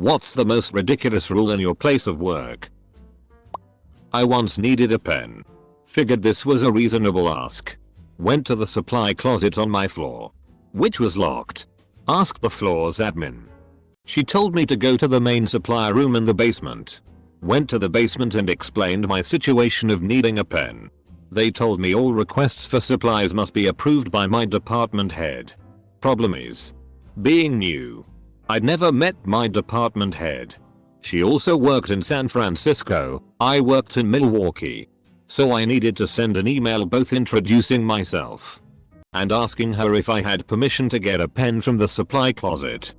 What's the most ridiculous rule in your place of work? I once needed a pen. Figured this was a reasonable ask. Went to the supply closet on my floor, which was locked. Asked the floor's admin. She told me to go to the main supply room in the basement. Went to the basement and explained my situation of needing a pen. They told me all requests for supplies must be approved by my department head. Problem is, being new, I'd never met my department head. She also worked in San Francisco, I worked in Milwaukee. So I needed to send an email both introducing myself and asking her if I had permission to get a pen from the supply closet.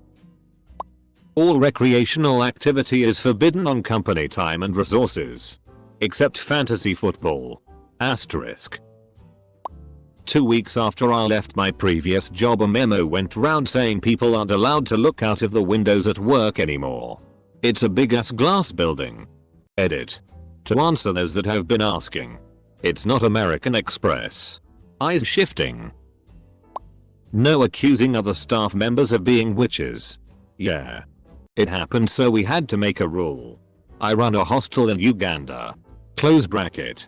All recreational activity is forbidden on company time and resources. Except fantasy football. Asterisk. 2 weeks after I left my previous job, a memo went round saying people aren't allowed to look out of the windows at work anymore. It's a big ass glass building. Edit. To answer those that have been asking. It's not American Express. Eyes shifting. No accusing other staff members of being witches. Yeah. It happened, so we had to make a rule. I run a hostel in Uganda. Close bracket.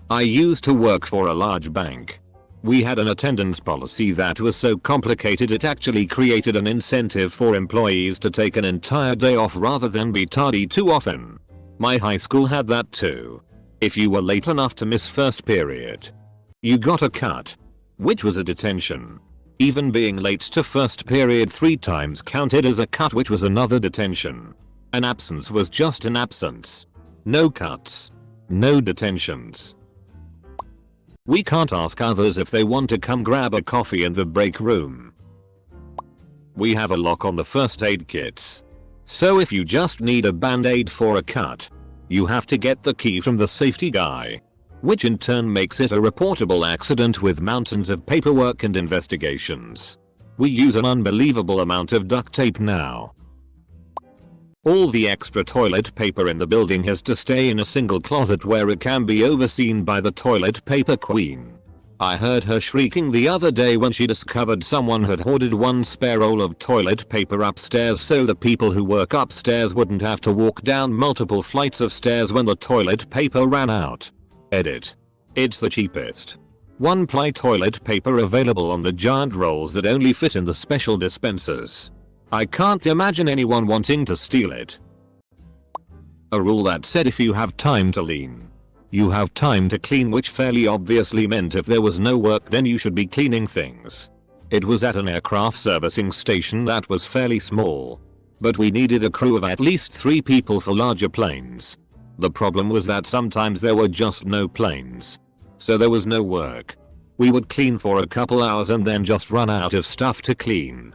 I used to work for a large bank. We had an attendance policy that was so complicated it actually created an incentive for employees to take an entire day off rather than be tardy too often. My high school had that too. If you were late enough to miss first period, you got a cut, which was a detention. Even being late to first period 3 times counted as a cut, which was another detention. An absence was just an absence. No cuts. No detentions. We can't ask others if they want to come grab a coffee in the break room. We have a lock on the first aid kits. So if you just need a band-aid for a cut, you have to get the key from the safety guy, which in turn makes it a reportable accident with mountains of paperwork and investigations. We use an unbelievable amount of duct tape now. All the extra toilet paper in the building has to stay in a single closet where it can be overseen by the toilet paper queen. I heard her shrieking the other day when she discovered someone had hoarded one spare roll of toilet paper upstairs so the people who work upstairs wouldn't have to walk down multiple flights of stairs when the toilet paper ran out. Edit. It's the cheapest 1-ply toilet paper available on the giant rolls that only fit in the special dispensers. I can't imagine anyone wanting to steal it. A rule that said if you have time to lean, you have time to clean, which fairly obviously meant if there was no work then you should be cleaning things. It was at an aircraft servicing station that was fairly small, but we needed a crew of at least 3 people for larger planes. The problem was that sometimes there were just no planes, so there was no work. We would clean for a couple hours and then just run out of stuff to clean.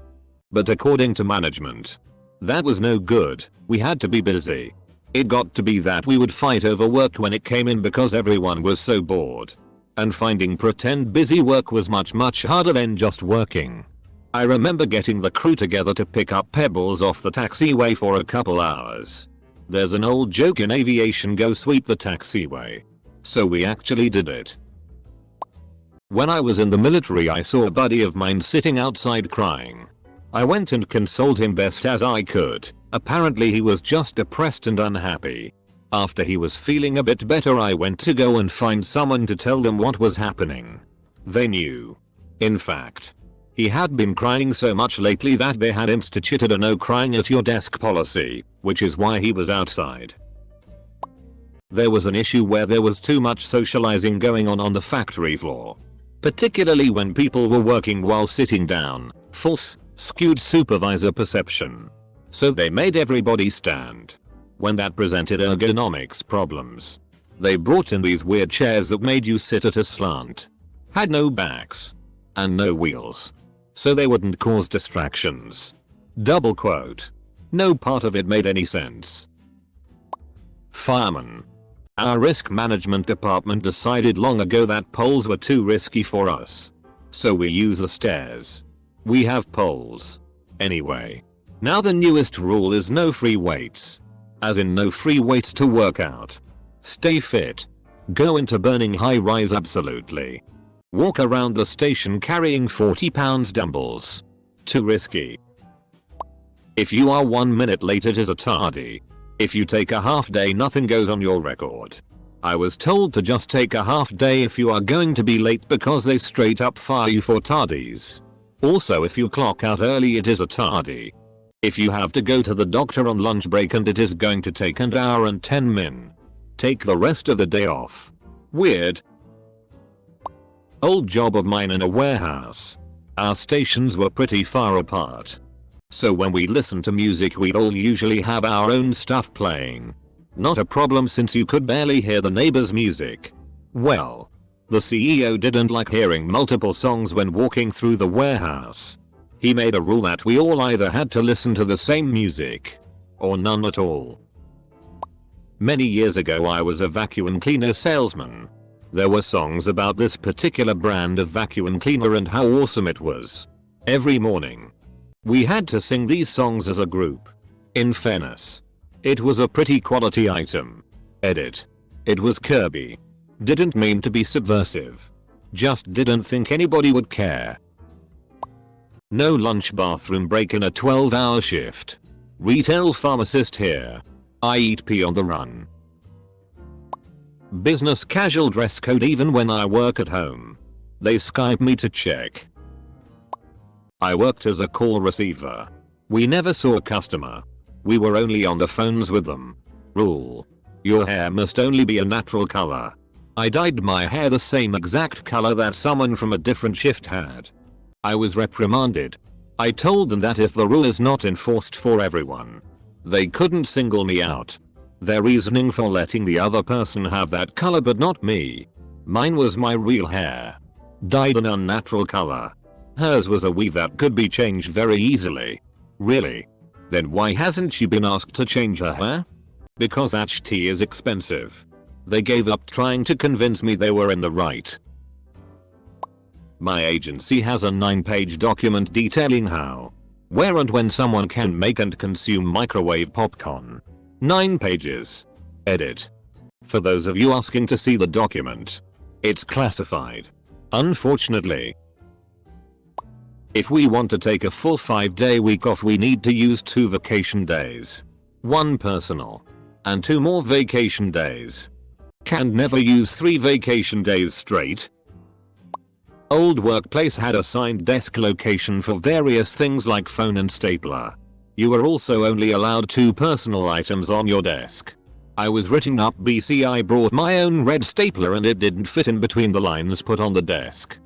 But according to management, that was no good. We had to be busy. It got to be that we would fight over work when it came in because everyone was so bored. And finding pretend busy work was much harder than just working. I remember getting the crew together to pick up pebbles off the taxiway for a couple hours. There's an old joke in aviation, go sweep the taxiway. So we actually did it. When I was in the military, I saw a buddy of mine sitting outside crying. I went and consoled him best as I could. Apparently he was just depressed and unhappy. After he was feeling a bit better, I went to go and find someone to tell them what was happening. They knew. In fact, he had been crying so much lately that they had instituted a no crying at your desk policy, which is why he was outside. There was an issue where there was too much socializing going on the factory floor. Particularly when people were working while sitting down. False, skewed supervisor perception. So they made everybody stand. When that presented ergonomics problems, they brought in these weird chairs that made you sit at a slant. Had no backs. And no wheels. So they wouldn't cause distractions. Double quote. No part of it made any sense. Fireman. Our risk management department decided long ago that poles were too risky for us. So we use the stairs. We have poles. Anyway. Now the newest rule is no free weights. As in no free weights to work out. Stay fit. Go into burning high rise absolutely. Walk around the station carrying 40 pounds dumbbells. Too risky. If you are 1 minute late it is a tardy. If you take a half day nothing goes on your record. I was told to just take a half day if you are going to be late because they straight up fire you for tardies. Also if you clock out early it is a tardy. If you have to go to the doctor on lunch break and it is going to take an hour and 10 min. Take the rest of the day off. Weird. Old job of mine in a warehouse. Our stations were pretty far apart. So when we listened to music we'd all usually have our own stuff playing. Not a problem since you could barely hear the neighbor's music. Well, the CEO didn't like hearing multiple songs when walking through the warehouse. He made a rule that we all either had to listen to the same music or none at all. Many years ago I was a vacuum cleaner salesman. There were songs about this particular brand of vacuum cleaner and how awesome it was. Every morning, we had to sing these songs as a group. In fairness, it was a pretty quality item. Edit. It was Kirby. Didn't mean to be subversive. Just didn't think anybody would care. No lunch bathroom break in a 12-hour shift. Retail pharmacist here. I eat pee on the run. Business casual dress code even when I work at home. They Skype me to check. I worked as a call receiver. We never saw a customer. We were only on the phones with them. Rule. Your hair must only be a natural color. I dyed my hair the same exact color that someone from a different shift had. I was reprimanded. I told them that if the rule is not enforced for everyone, they couldn't single me out. Their reasoning for letting the other person have that color but not me. Mine was my real hair. Dyed an unnatural color. Hers was a weave that could be changed very easily. Really? Then why hasn't she been asked to change her hair? Because HT is expensive. They gave up trying to convince me they were in the right. My agency has a 9-page document detailing how, where and when someone can make and consume microwave popcorn. 9 pages. Edit. For those of you asking to see the document, it's classified. Unfortunately. If we want to take a full 5-day week off we need to use 2 vacation days. 1 personal. And 2 more vacation days. Can never use 3 vacation days straight. Old workplace had assigned desk location for various things like phone and stapler. You were also only allowed 2 personal items on your desk. I was written up BC I brought my own red stapler and it didn't fit in between the lines put on the desk.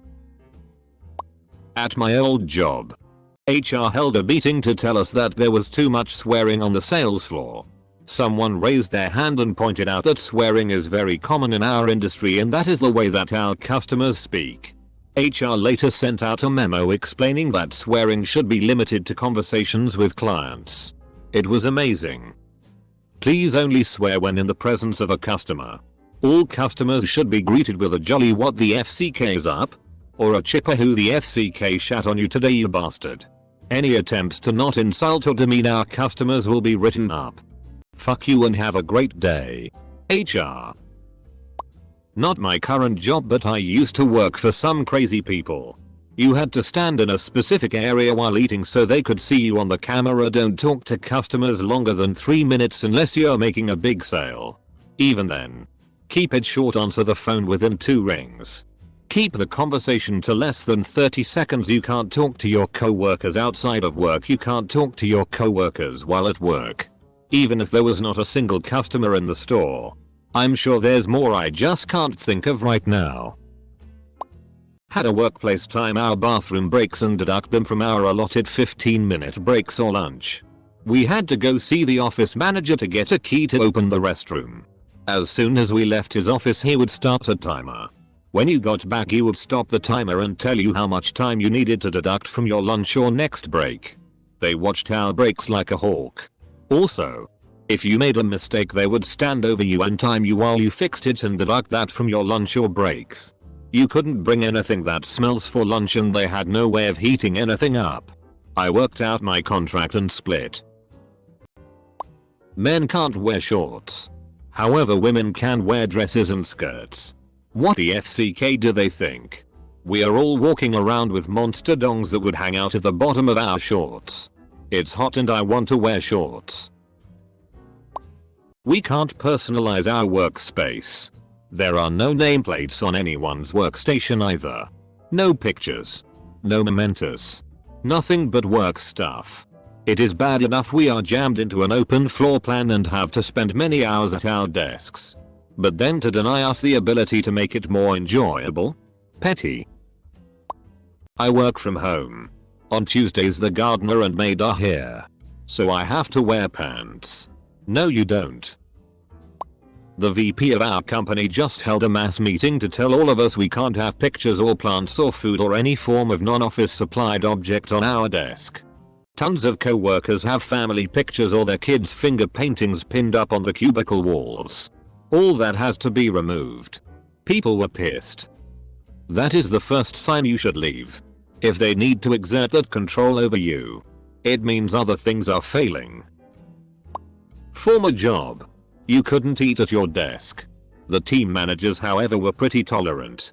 At my old job, HR held a meeting to tell us that there was too much swearing on the sales floor. Someone raised their hand and pointed out that swearing is very common in our industry and that is the way that our customers speak. HR later sent out a memo explaining that swearing should be limited to conversations with clients. It was amazing. Please only swear when in the presence of a customer. All customers should be greeted with a jolly "what the FCK's up?" or a chipper "who the FCK shat on you today you bastard." Any attempts to not insult or demean our customers will be written up. Fuck you and have a great day. HR. Not my current job but I used to work for some crazy people. You had to stand in a specific area while eating so they could see you on the camera. Don't talk to customers longer than 3 minutes unless you're making a big sale. Even then, keep it short, answer the phone within 2 rings. Keep the conversation to less than 30 seconds. You can't talk to your co-workers outside of work. You can't talk to your co-workers while at work. Even if there was not a single customer in the store. I'm sure there's more I just can't think of right now. Had a workplace time our bathroom breaks and deduct them from our allotted 15-minute breaks or lunch. We had to go see the office manager to get a key to open the restroom. As soon as we left his office he would start a timer. When you got back he would stop the timer and tell you how much time you needed to deduct from your lunch or next break. They watched our breaks like a hawk. Also, if you made a mistake they would stand over you and time you while you fixed it and deduct that from your lunch or breaks. You couldn't bring anything that smells for lunch and they had no way of heating anything up. I worked out my contract and split. Men can't wear shorts. However women can wear dresses and skirts. What the FCK do they think? We are all walking around with monster dongs that would hang out at the bottom of our shorts. It's hot and I want to wear shorts. We can't personalize our workspace. There are no nameplates on anyone's workstation either. No pictures. No mementos. Nothing but work stuff. It is bad enough we are jammed into an open floor plan and have to spend many hours at our desks. But then to deny us the ability to make it more enjoyable? Petty. I work from home. On Tuesdays the gardener and maid are here. So I have to wear pants. No you don't. The VP of our company just held a mass meeting to tell all of us we can't have pictures or plants or food or any form of non-office supplied object on our desk. Tons of co-workers have family pictures or their kids' finger paintings pinned up on the cubicle walls. All that has to be removed. People were pissed. That is the first sign you should leave. If they need to exert that control over you, it means other things are failing. Former job. You couldn't eat at your desk. The team managers however were pretty tolerant.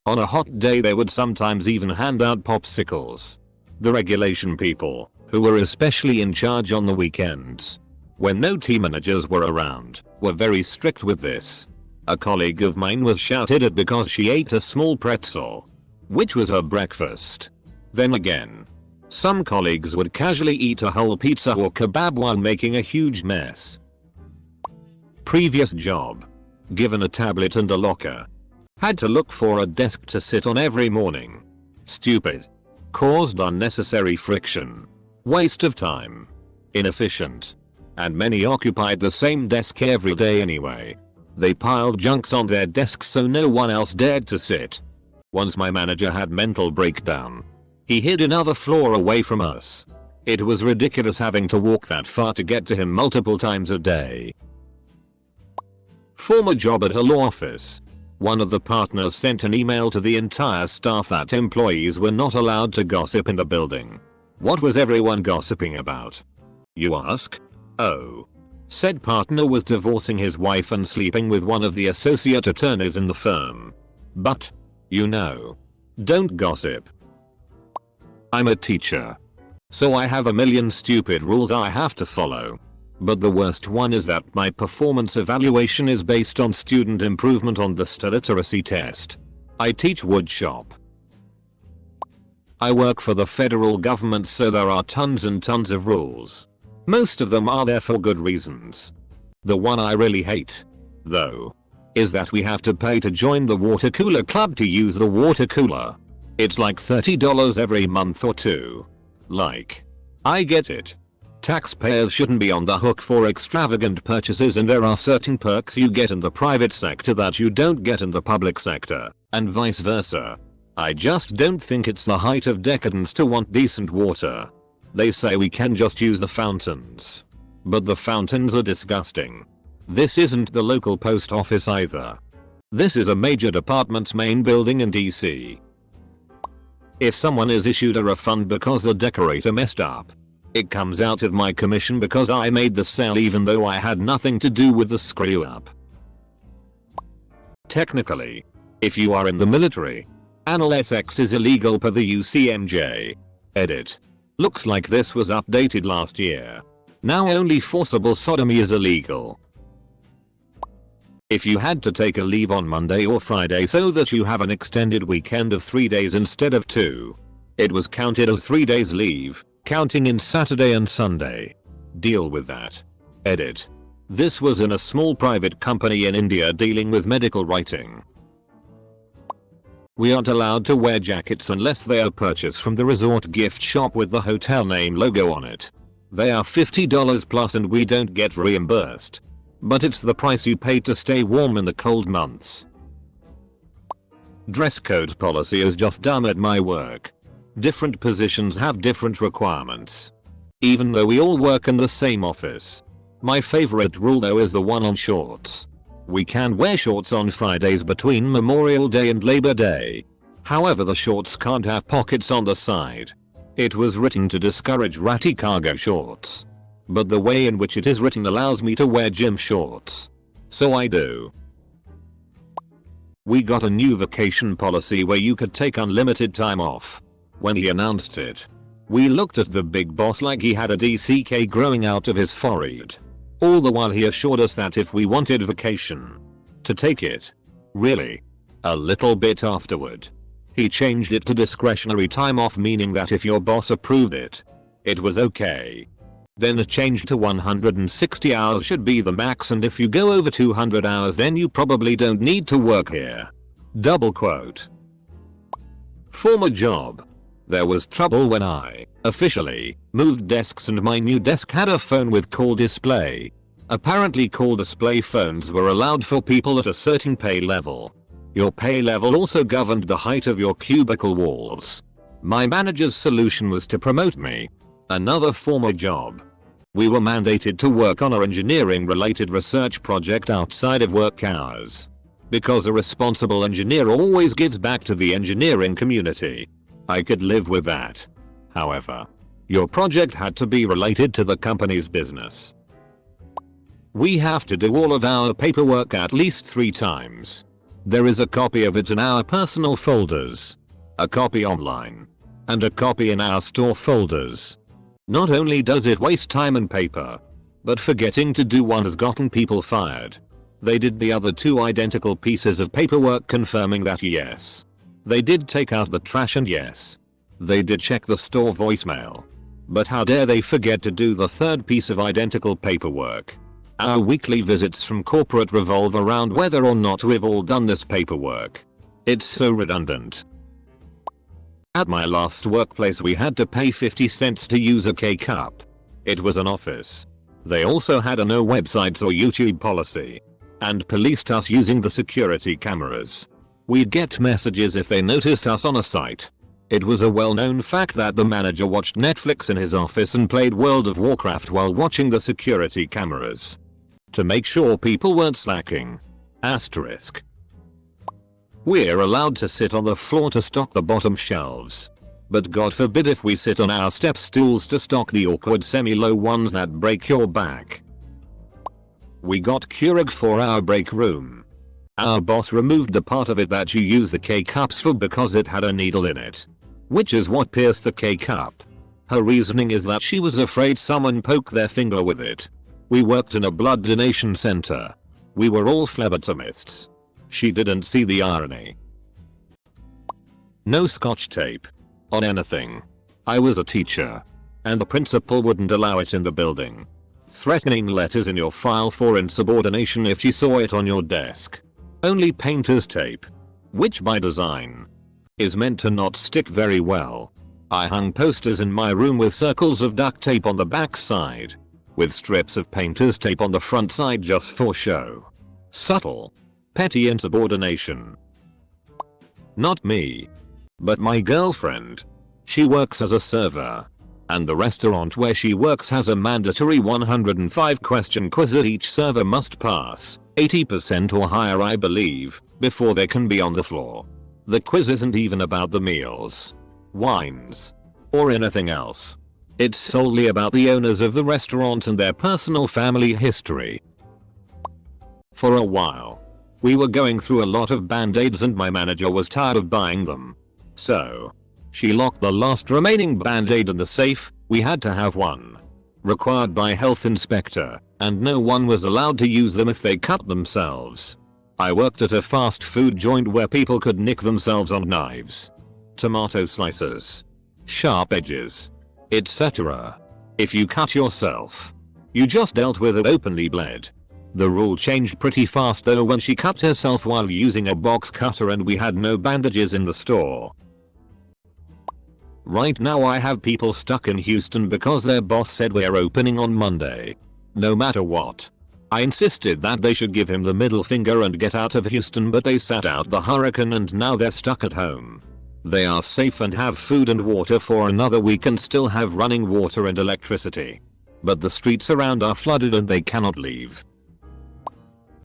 On a hot day they would sometimes even hand out popsicles. The regulation people, who were especially in charge on the weekends, when no team managers were around, were very strict with this. A colleague of mine was shouted at because she ate a small pretzel, which was her breakfast. Then again, some colleagues would casually eat a whole pizza or kebab while making a huge mess. Previous job. Given a tablet and a locker. Had to look for a desk to sit on every morning. Stupid. Caused unnecessary friction. Waste of time. Inefficient. And many occupied the same desk every day anyway. They piled junks on their desks so no one else dared to sit. Once my manager had mental breakdown. He hid another floor away from us. It was ridiculous having to walk that far to get to him multiple times a day. Former job at a law office. One of the partners sent an email to the entire staff that employees were not allowed to gossip in the building. What was everyone gossiping about? You ask? Oh. Said partner was divorcing his wife and sleeping with one of the associate attorneys in the firm. But, you know, don't gossip. I'm a teacher. So I have a million stupid rules I have to follow. But the worst one is that my performance evaluation is based on student improvement on the STAR literacy test. I teach woodshop. I work for the federal government so there are tons and tons of rules. Most of them are there for good reasons. The one I really hate, though, is that we have to pay to join the water cooler club to use the water cooler. It's like $30 every month or two. Like, I get it. Taxpayers shouldn't be on the hook for extravagant purchases and there are certain perks you get in the private sector that you don't get in the public sector, and vice versa. I just don't think it's the height of decadence to want decent water. They say we can just use the fountains. But the fountains are disgusting. This isn't the local post office either. This is a major department's main building in DC. If someone is issued a refund because the decorator messed up, it comes out of my commission because I made the sale even though I had nothing to do with the screw up. Technically, if you are in the military, anal sex is illegal per the UCMJ. Edit. Looks like this was updated last year. Now only forcible sodomy is illegal. If you had to take a leave on Monday or Friday so that you have an extended weekend of 3 days instead of 2, it was counted as 3 days leave, counting in Saturday and Sunday. Deal with that. Edit. This was in a small private company in India dealing with medical writing. We aren't allowed to wear jackets unless they are purchased from the resort gift shop with the hotel name logo on it. They are $50 plus and we don't get reimbursed. But it's the price you pay to stay warm in the cold months. Dress code policy is just dumb at my work. Different positions have different requirements. Even though we all work in the same office. My favorite rule though is the one on shorts. We can wear shorts on Fridays between Memorial Day and Labor Day. However, the shorts can't have pockets on the side. It was written to discourage ratty cargo shorts. But the way in which it is written allows me to wear gym shorts. So I do. We got a new vacation policy where you could take unlimited time off. When he announced it, We looked at the big boss like he had a DCK growing out of his forehead. All the while he assured us that if we wanted vacation, to take it. Really? A little bit afterward, he changed it to discretionary time off, meaning that if your boss approved it, it was okay. Then a change to 160 hours should be the max, and if you go over 200 hours then you probably don't need to work here. Double quote. Former job. There was trouble when I, officially, moved desks and my new desk had a phone with call display. Apparently call display phones were allowed for people at a certain pay level. Your pay level also governed the height of your cubicle walls. My manager's solution was to promote me. Another former job. We were mandated to work on our engineering related research project outside of work hours. Because a responsible engineer always gives back to the engineering community. I could live with that. However, your project had to be related to the company's business. We have to do all of our paperwork at least 3 times. There is a copy of it in our personal folders, a copy online, and a copy in our store folders. Not only does it waste time and paper, but forgetting to do one has gotten people fired. They did the other 2 identical pieces of paperwork confirming that yes, they did take out the trash and yes, they did check the store voicemail. But how dare they forget to do the 3rd piece of identical paperwork? Our weekly visits from corporate revolve around whether or not we've all done this paperwork. It's so redundant. At my last workplace we had to pay 50 cents to use a K-cup. It was an office. They also had a no websites or YouTube policy, and policed us using the security cameras. We'd get messages if they noticed us on a site. It was a well-known fact that the manager watched Netflix in his office and played World of Warcraft while watching the security cameras. To make sure people weren't slacking. Asterisk. We're allowed to sit on the floor to stock the bottom shelves. But God forbid if we sit on our step stools to stock the awkward semi-low ones that break your back. We got Keurig for our break room. Our boss removed the part of it that you use the K-cups for because it had a needle in it, which is what pierced the K-cup. Her reasoning is that she was afraid someone poked their finger with it. We worked in a blood donation center. We were all phlebotomists. She didn't see the irony. No scotch tape on anything. I was a teacher, and the principal wouldn't allow it in the building. Threatening letters in your file for insubordination if she saw it on your desk. Only painter's tape, which by design is meant to not stick very well. I hung posters in my room with circles of duct tape on the back side, with strips of painter's tape on the front side just for show. Subtle, petty insubordination. Not me, but my girlfriend. She works as a server, and the restaurant where she works has a mandatory 105 question quiz that each server must pass, 80% or higher I believe, before they can be on the floor. The quiz isn't even about the meals, wines, or anything else. It's solely about the owners of the restaurant and their personal family history. For a while, we were going through a lot of band-aids and my manager was tired of buying them. So, she locked the last remaining band-aid in the safe. We had to have one, required by health inspector, and no one was allowed to use them if they cut themselves. I worked at a fast food joint where people could nick themselves on knives, tomato slicers, sharp edges, etc. If you cut yourself, you just dealt with it openly bled. The rule changed pretty fast though when she cut herself while using a box cutter and we had no bandages in the store. Right now I have people stuck in Houston because their boss said we're opening on Monday. No matter what. I insisted that they should give him the middle finger and get out of Houston, but they sat out the hurricane and now they're stuck at home. They are safe and have food and water for another week and still have running water and electricity. But the streets around are flooded and they cannot leave.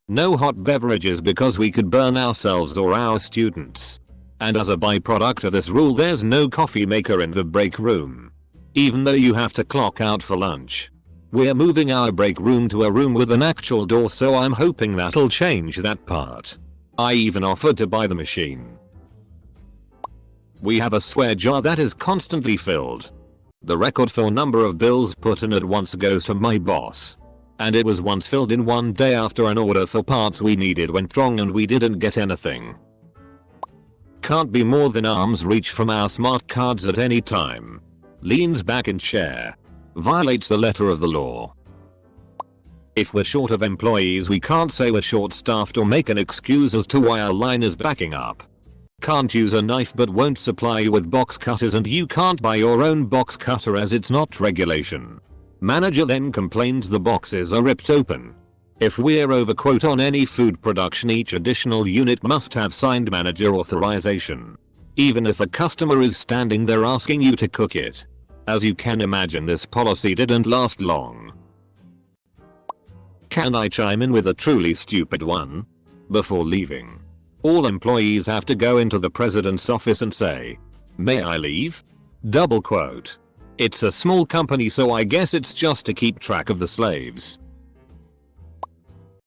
No hot beverages because we could burn ourselves or our students. And as a byproduct of this rule there's no coffee maker in the break room, even though you have to clock out for lunch. We're moving our break room to a room with an actual door, so I'm hoping that'll change that part. I even offered to buy the machine. We have a swear jar that is constantly filled. The record for number of bills put in at once goes to my boss. And it was once filled in one day after an order for parts we needed went wrong and we didn't get anything. Can't be more than arm's reach from our smart cards at any time. Leans back in chair. Violates the letter of the law. If we're short of employees we can't say we're short staffed or make an excuse as to why our line is backing up. Can't use a knife but won't supply you with box cutters and you can't buy your own box cutter as it's not regulation. Manager then complains the boxes are ripped open. If we're overquote on any food production each additional unit must have signed manager authorization. Even if a customer is standing there asking you to cook it. As you can imagine this policy didn't last long. Can I chime in with a truly stupid one? Before leaving, all employees have to go into the president's office and say, "May I leave?" Double quote. It's a small company so I guess it's just to keep track of the slaves.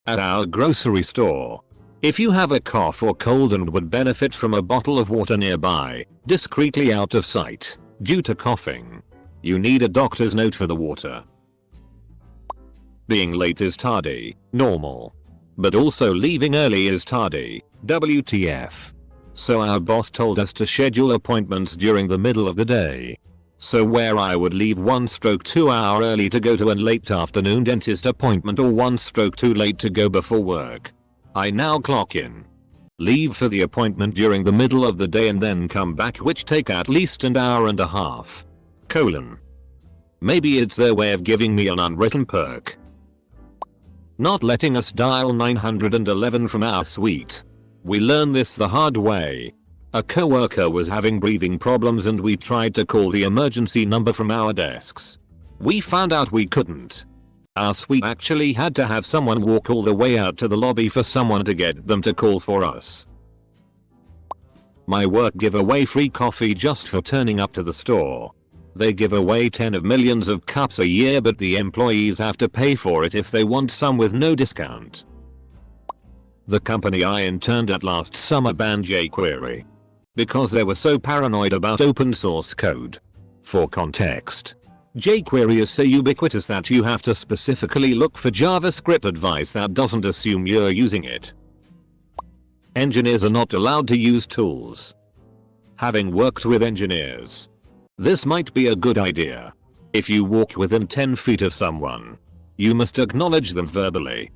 At our grocery store, if you have a cough or cold and would benefit from a bottle of water nearby, discreetly out of sight, due to coughing, you need a doctor's note for the water. Being late is tardy, normal. But also leaving early is tardy, WTF. So our boss told us to schedule appointments during the middle of the day. So where I would leave 1/2 hour early to go to an late afternoon dentist appointment or 1/2 late to go before work. I now clock in, leave for the appointment during the middle of the day and then come back which take at least an hour and a half. Maybe it's their way of giving me an unwritten perk. Not letting us dial 911 from our suite. We learned this the hard way. A coworker was having breathing problems and we tried to call the emergency number from our desks. We found out we couldn't. Our suite actually had to have someone walk all the way out to the lobby for someone to get them to call for us. My work give away free coffee just for turning up to the store. They give away 10 of millions of cups a year but the employees have to pay for it if they want some with no discount. The company I interned at last summer banned jQuery. Because they were so paranoid about open source code. For context, jQuery is so ubiquitous that you have to specifically look for JavaScript advice that doesn't assume you're using it. Engineers are not allowed to use tools. Having worked with engineers, this might be a good idea. If you walk within 10 feet of someone, you must acknowledge them verbally.